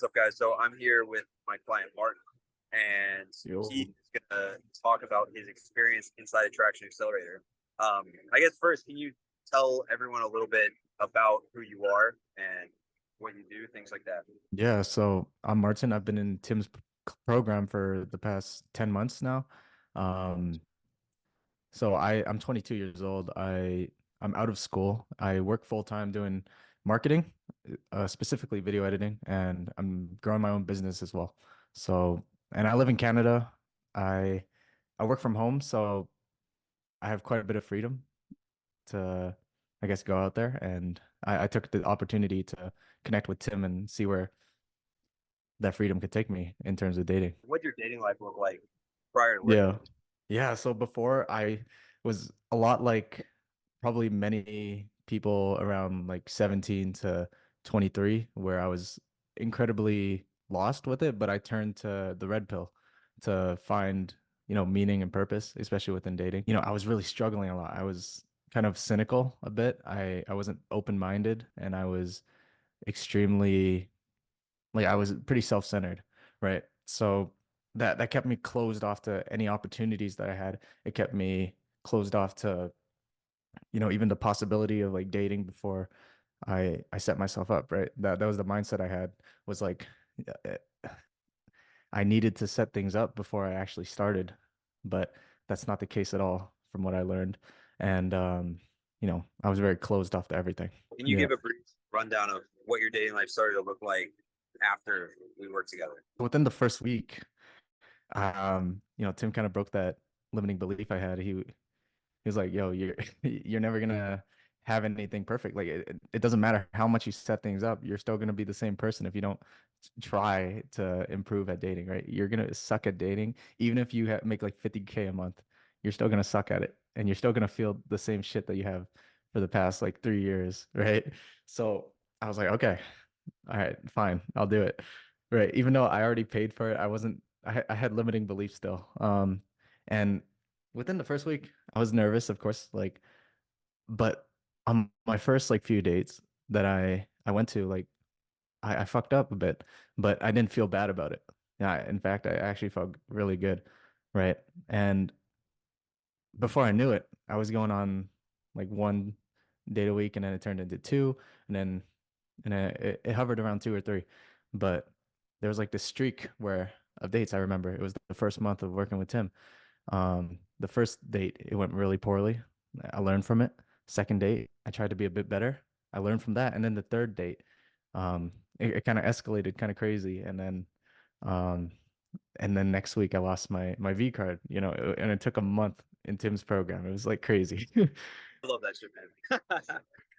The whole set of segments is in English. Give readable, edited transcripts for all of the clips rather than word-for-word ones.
what's up, guys? So I'm here with my client Martin, and Yo. he's gonna talk about his experience inside a traction accelerator. I guess first, can you tell everyone a little bit about who you are and what you do, things like that? Yeah, so I'm Martin. I've been in Tim's program for the past 10 months now. Um, I'm 22 years old. I'm out of school. I work full time doing marketing, specifically video editing, and I'm growing my own business as well. And I live in Canada. I I work from home, so I have quite a bit of freedom to, I guess, go out there. And I took the opportunity to connect with Tim and see where that freedom could take me in terms of dating. What your dating life look like prior to working? Yeah. Yeah. So before I was a lot like probably many people around like 17 to 23, where I was incredibly lost with it, but I turned to the red pill to find, meaning and purpose, especially within dating. I was really struggling a lot. I was kind of cynical a bit. I wasn't open-minded and I was extremely like I was pretty self-centered, right? So that kept me closed off to any opportunities that I had. It kept me closed off to, even the possibility of like dating before I set myself up, right? That was the mindset I had was like uh, I needed to set things up before I actually started, but that's not the case at all from what I learned. And I was very closed off to everything. Can you Yeah. give a brief rundown of what your dating life started to look like after we worked together? Within the first week, Tim kind of broke that limiting belief I had. He was like, "Yo, you're never gonna have anything perfect. Like it doesn't matter how much you set things up, you're still gonna be the same person if you don't try to improve at dating, right? You're gonna suck at dating, even if you make like 50K a month, you're still gonna suck at it, and you're still gonna feel the same shit that you have for the past like 3 years, right?" So I was like, "Okay, all right, fine, I'll do it." Right. Even though I already paid for it, I had limiting beliefs still. And within the first week, I was nervous, of course, but on my first like few dates that I went to, like I fucked up a bit, but I didn't feel bad about it. Yeah, in fact, I actually felt really good. Right. And before I knew it, I was going on like one date a week and then it turned into two and then it hovered around two or three. But there was like this streak where of dates I remember. It was the first month of working with Tim. The first date, it went really poorly. I learned from it. Second date, I tried to be a bit better. I learned from that. And then the third date, it kind of escalated kind of crazy. Um, and then next week I lost my V card, and it took a month in Tim's program. It was like crazy. I love that shit, man.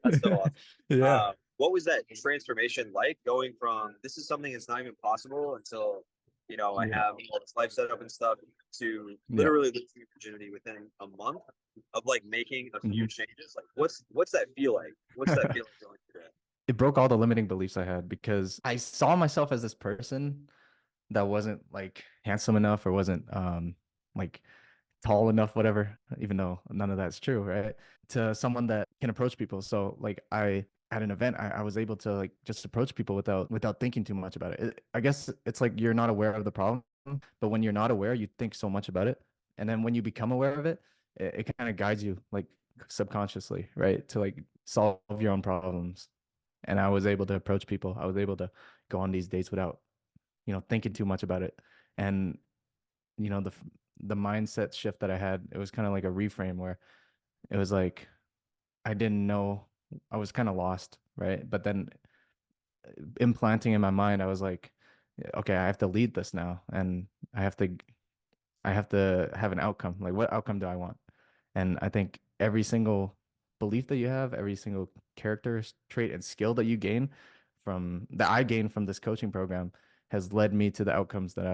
That's so awesome. Yeah. What was that transformation like going from this is something that's not even possible until I Yeah. have all this life set up and stuff to Yeah. literally losing your virginity within a month of like making a few Mhm. changes? Like what's that feel like? What's that feel like going through that? It broke all the limiting beliefs I had because I saw myself as this person that wasn't like handsome enough or wasn't like tall enough, whatever, even though none of that's true, right? To someone that can approach people. So like I at an event, I was able to like just approach people without thinking too much about it. I guess it's like you're not aware of the problem, but when you're not aware, you think so much about it. And then when you become aware of it, it kind of guides you like subconsciously, right? To like solve your own problems. And I was able to approach people. I was able to go on these dates without, thinking too much about it. And the mindset shift that I had, it was kind of like a reframe where it was like I didn't know, I was kind of lost, right? But then implanting in my mind, I was like, okay, I have to lead this now, and I have to have an outcome. Like, what outcome do I want? And I think every single belief that you have, every single character trait and skill that you gain that I gained from this coaching program has led me to the outcomes that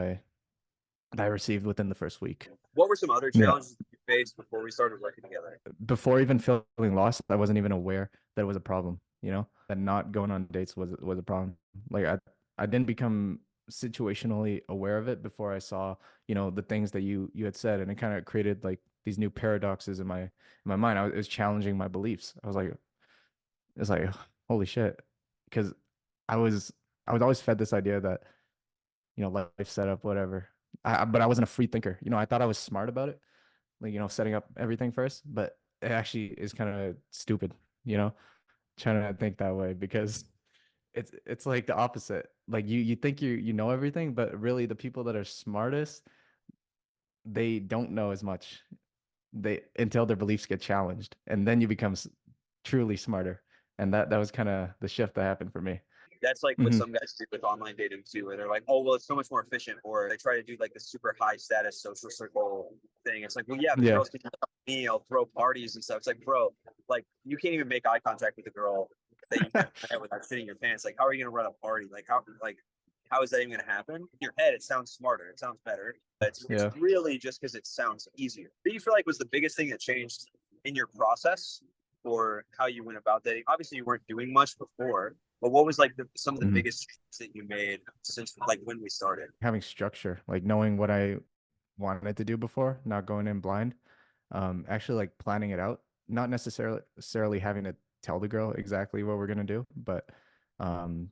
I received within the first week. What were some other Yeah. challenges you faced before we started working together? Before even feeling lost, I wasn't even aware that it was a problem, that not going on dates was a problem. Like I didn't become situationally aware of it before I saw, the things that you had said, and it kind of created like these new paradoxes in my mind. It was challenging my beliefs. I was like, it's like, holy shit, because I was I was always fed this idea that, life setup, whatever. But I wasn't a free thinker. I thought I was smart about it, like, setting up everything first, but it actually is kind of stupid, you know, trying to think that way because it's like the opposite. Like you think you know everything, but really the people that are smartest, they don't know as much. They until their beliefs get challenged, and then you become truly smarter. And that was kind of the shift that happened for me. That's like what Hmm. some guys do with online dating too, where they're like, oh, well, it's so much more efficient. Or they try to do like the super high status social circle thing. It's like, well, yeah, but Yeah. girls can come to me, I'll throw parties and stuff. It's like, bro, like you can't even make eye contact with a girl that you never met without shitting your pants. Like, how are you gonna run a party? How is that even gonna happen? In your head, it sounds smarter, it sounds better. But it's Yeah. really just because it sounds easier. What do you feel like was the biggest thing that changed in your process or how you went about dating? Obviously, you weren't doing much before, but what was like some of the Mhm. biggest changes that you made since like when we started? Having structure, like knowing what I wanted to do before, not going in blind. Actually like planning it out, not necessarily having to tell the girl exactly what we're gonna do, but um,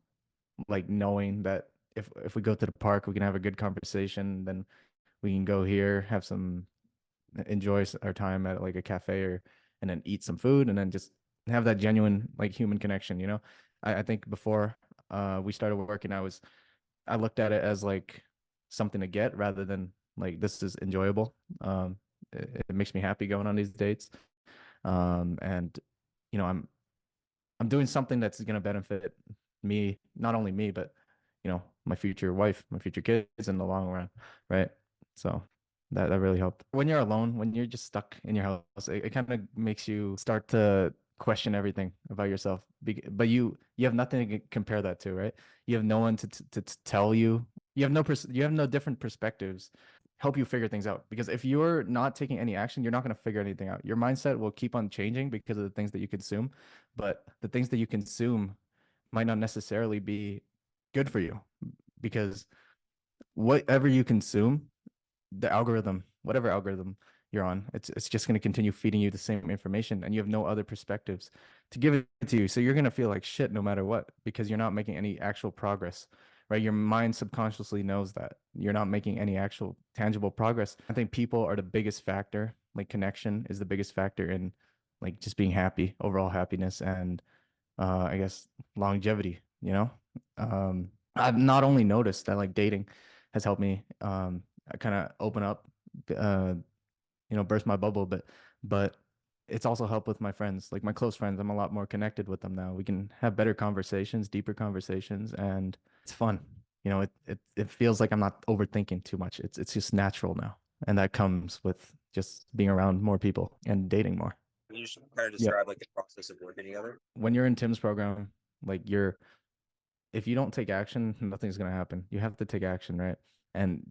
like knowing that if we go to the park, we can have a good conversation, then we can go here, have some enjoy our time at like a cafe or and then eat some food and then just have that genuine like human connection, you know. I think before we started working, I looked at it as like something to get rather than like this is enjoyable. It makes me happy going on these dates. And I'm doing something that's going to benefit me, not only me, but my future wife, my future kids in the long run, right? So that really helped. When you're alone, when you're just stuck in your house, it kind of makes you start to question everything about yourself. But you have nothing to compare that to, right? You have no one to tell you. You have no different perspectives help you figure things out. Because if you're not taking any action, you're not going to figure anything out. Your mindset will keep on changing because of the things that you consume, but the things that you consume might not necessarily be good for you because whatever you consume, the algorithm, whatever algorithm you're on, it's just going to continue feeding you the same information and you have no other perspectives to give it to you. So you're going to feel like shit no matter what because you're not making any actual progress, right? Your mind subconsciously knows that you're not making any actual tangible progress. I think people are the biggest factor, like connection is the biggest factor in like just being happy, overall happiness and I guess longevity, you know? I've not only noticed that like dating has helped me kind of open up, uh, burst my bubble, but it's also helped with my friends, like my close friends. I'm a lot more connected with them now. We can have better conversations, deeper conversations, and it's fun. It feels like I'm not overthinking too much. It's just natural now. And that comes with just being around more people and dating more. Can you just kind of Yeah. describe like the process of working together? When you're in Tim's program, like if you don't take action, nothing's gonna happen. You have to take action, right? And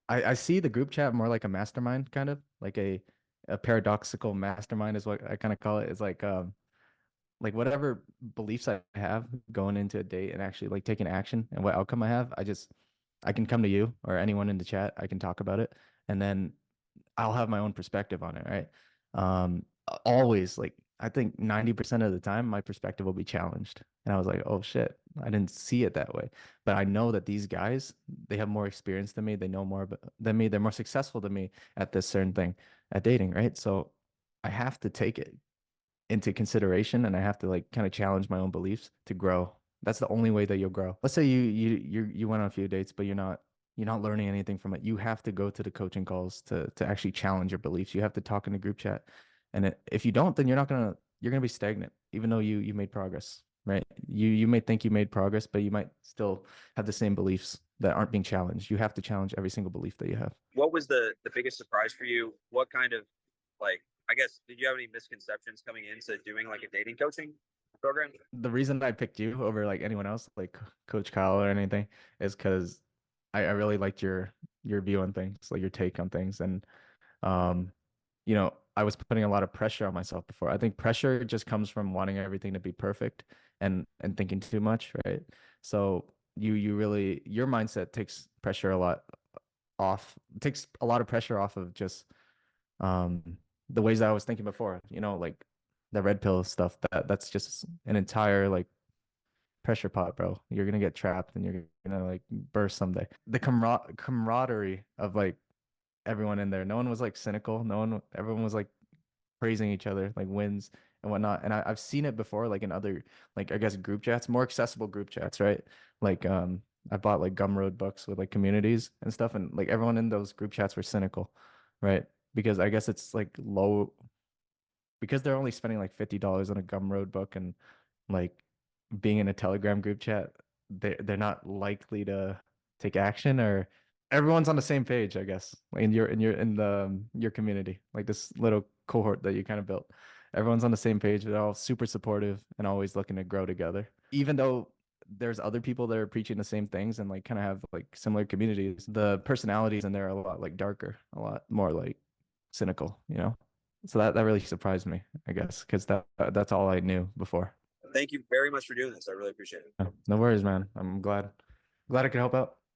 I see the group chat more like a mastermind, kind of like a paradoxical mastermind is what I kind of call it. It's like whatever beliefs I have going into a date and actually like taking action and what outcome I have, I can come to you or anyone in the chat. I can talk about it, and then I'll have my own perspective on it, right? Always like I think 90% of the time my perspective will be challenged. And I was like, oh shit, I didn't see it that way. But I know that these guys, they have more experience than me. They know more than me. They're more successful than me at this certain thing, at dating, right? So I have to take it into consideration and I have to like kind of challenge my own beliefs to grow. That's the only way that you'll grow. Let's say you went on a few dates, but you're not learning anything from it. You have to go to the coaching calls to actually challenge your beliefs. You have to talk in the group chat. And if you don't, then you're gonna be stagnant, even though you made progress, right? You may think you made progress, but you might still have the same beliefs that aren't being challenged. You have to challenge every single belief that you have. What was the biggest surprise for you? What kind of like I guess did you have any misconceptions coming into doing like a dating coaching program? The reason I picked you over like anyone else, like Coach Kyle or anything, is because I really liked your view on things, like your take on things. And um, I was putting a lot of pressure on myself before. I think pressure just comes from wanting everything to be perfect and thinking too much, right? So you really your mindset takes pressure a lot off, takes a lot of pressure off of just the ways that I was thinking before, like the red pill stuff. That's just an entire like pressure pot, bro. You're gonna get trapped and you're gonna like burst someday. The camaraderie of like everyone in there. No one was like cynical. Everyone was like praising each other, like wins and whatnot. And I've seen it before, like in other, like I guess group chats, more accessible group chats, right? Like I bought like Gumroad books with like communities and stuff, and like everyone in those group chats were cynical, right? Because I guess it's like low, because they're only spending like $50 on a Gumroad book, and like being in a Telegram group chat, they're not likely to take action, or everyone's on the same page, I guess. Like in the your community, like this little cohort that you kind of built. Everyone's on the same page. They're all super supportive and always looking to grow together. Even though there's other people that are preaching the same things and like kind of have like similar communities, the personalities in there are a lot like darker, a lot more like cynical, you know? So that really surprised me, I guess, because that's all I knew before. Thank you very much for doing this. I really appreciate it. No worries, man. I'm glad I could help out.